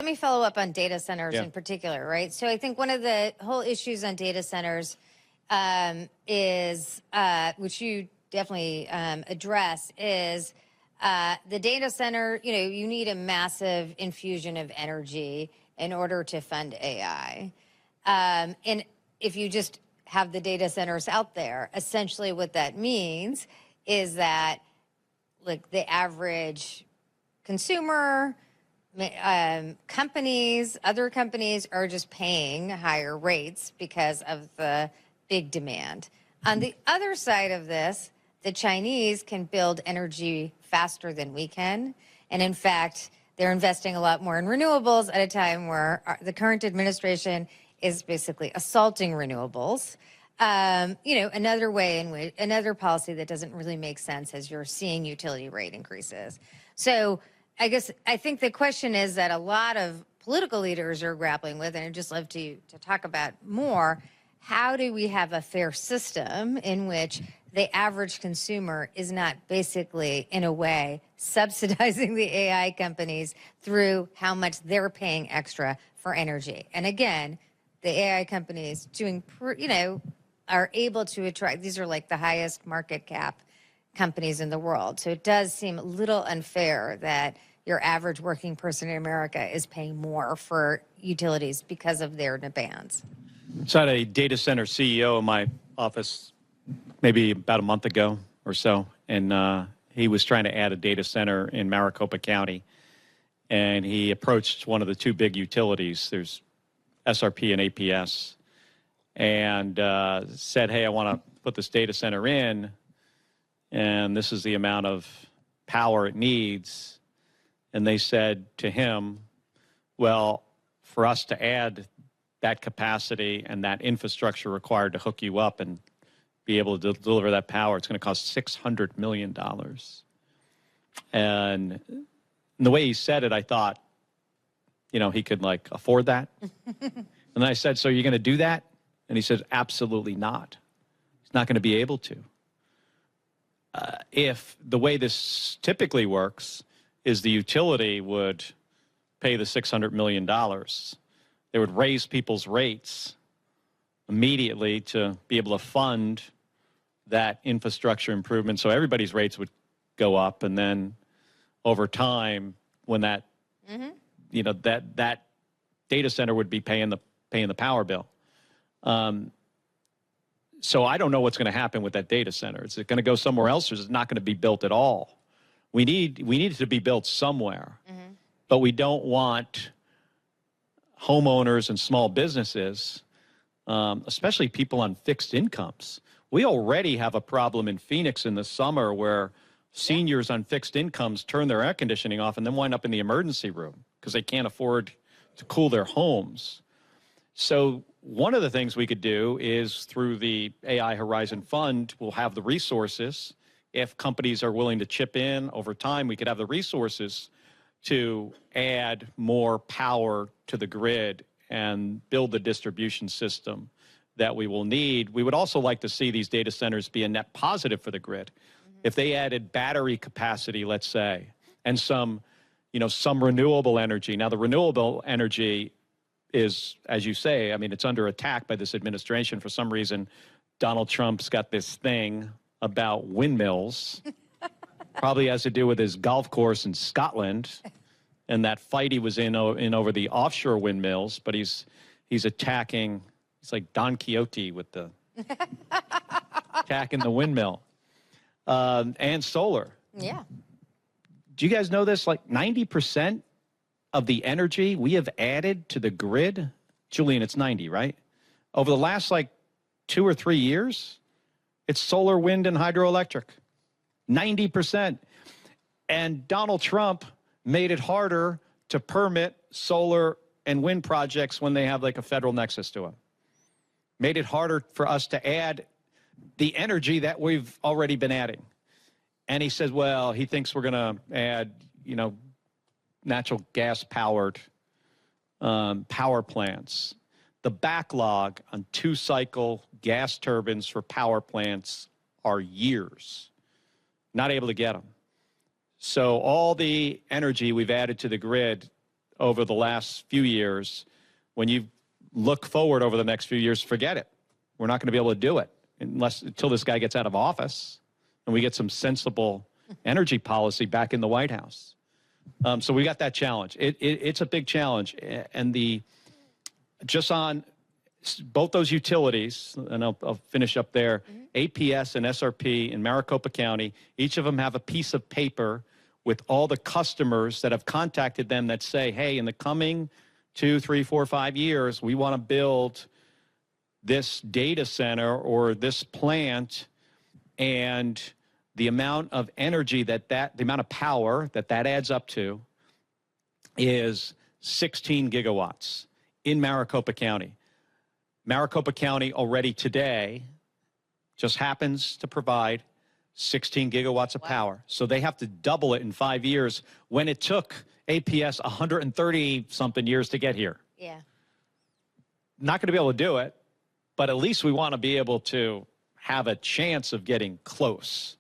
me follow up on data centers Yeah. in particular, right? So I think one of the whole issues on data centers is, which you definitely address, is the data center, you need a massive infusion of energy in order to fund AI. And if you just have the data centers out there, essentially what that means is that like the average consumer, companies, other companies are just paying higher rates because of the big demand. On the other side of this, the Chinese can build energy faster than we can. And in fact, they're investing a lot more in renewables at a time where the current administration is basically assaulting renewables. Another way in which, another policy that doesn't really make sense as you're seeing utility rate increases. So I think the question is that a lot of political leaders are grappling with, and I'd just love to talk about more, how do we have a fair system in which the average consumer is not basically, in a way, subsidizing the AI companies through how much they're paying extra for energy? And again, the AI companies are able to attract, these are like the highest market cap companies in the world. So it does seem a little unfair that your average working person in America is paying more for utilities because of their demands. So I had a data center CEO in my office maybe about a month ago or so, and he was trying to add a data center in Maricopa County, and he approached one of the two big utilities. There's SRP and APS, and said, hey, I want to put this data center in, and this is the amount of power it needs. And they said to him, well, for us to add that capacity and that infrastructure required to hook you up and be able to deliver that power, it's going to cost $600 million. And the way he said it, I thought, he could afford that. And I said, so you're going to do that? And he said, absolutely not. He's not going to be able to. If the way this typically works is the utility would pay the $600 million, they would raise people's rates immediately to be able to fund that infrastructure improvement. So everybody's rates would go up. And then over time, when that, that data center would be paying the power bill. So I don't know what's going to happen with that data center. Is it going to go somewhere else, or is it not going to be built at all? We need it to be built somewhere, but we don't want homeowners and small businesses, especially people on fixed incomes. We already have a problem in Phoenix in the summer where seniors on fixed incomes turn their air conditioning off and then wind up in the emergency room because they can't afford to cool their homes. So one of the things we could do is through the AI Horizon Fund, we'll have the resources. If companies are willing to chip in over time, we could have the resources to add more power to the grid and build the distribution system that we will need. We would also like to see these data centers be a net positive for the grid. If they added battery capacity, let's say, and some renewable energy. Now, the renewable energy is, as you say, it's under attack by this administration. For some reason, Donald Trump's got this thing about windmills. Probably has to do with his golf course in Scotland and that fight he was in over the offshore windmills. But he's attacking. He's like Don Quixote with the attacking the windmill and solar. Yeah. Do you guys know this? 90% of the energy we have added to the grid, Julian, it's 90, right? Over the last 2 or 3 years, it's solar, wind, and hydroelectric. 90%. And Donald Trump made it harder to permit solar and wind projects when they have a federal nexus to them. Made it harder for us to add the energy that we've already been adding. And he says, well, he thinks we're going to add, natural gas-powered power plants. The backlog on 2-cycle gas turbines for power plants are years. Not able to get them. So all the energy we've added to the grid over the last few years. When you look forward over the next few years, forget it. We're not going to be able to do it until this guy gets out of office and we get some sensible energy policy back in the White House. So we got that challenge. It's a big challenge. And just on both those utilities, and I'll finish up there, APS and SRP in Maricopa County, each of them have a piece of paper with all the customers that have contacted them that say, hey, in the coming 2, 3, 4, 5 years, we want to build this data center or this plant, and the amount of energy the amount of power that adds up to is 16 gigawatts in Maricopa County. Maricopa County already today just happens to provide 16 gigawatts of power. So they have to double it in 5 years when it took APS 130-something years to get here. Yeah. Not going to be able to do it, but at least we want to be able to have a chance of getting close.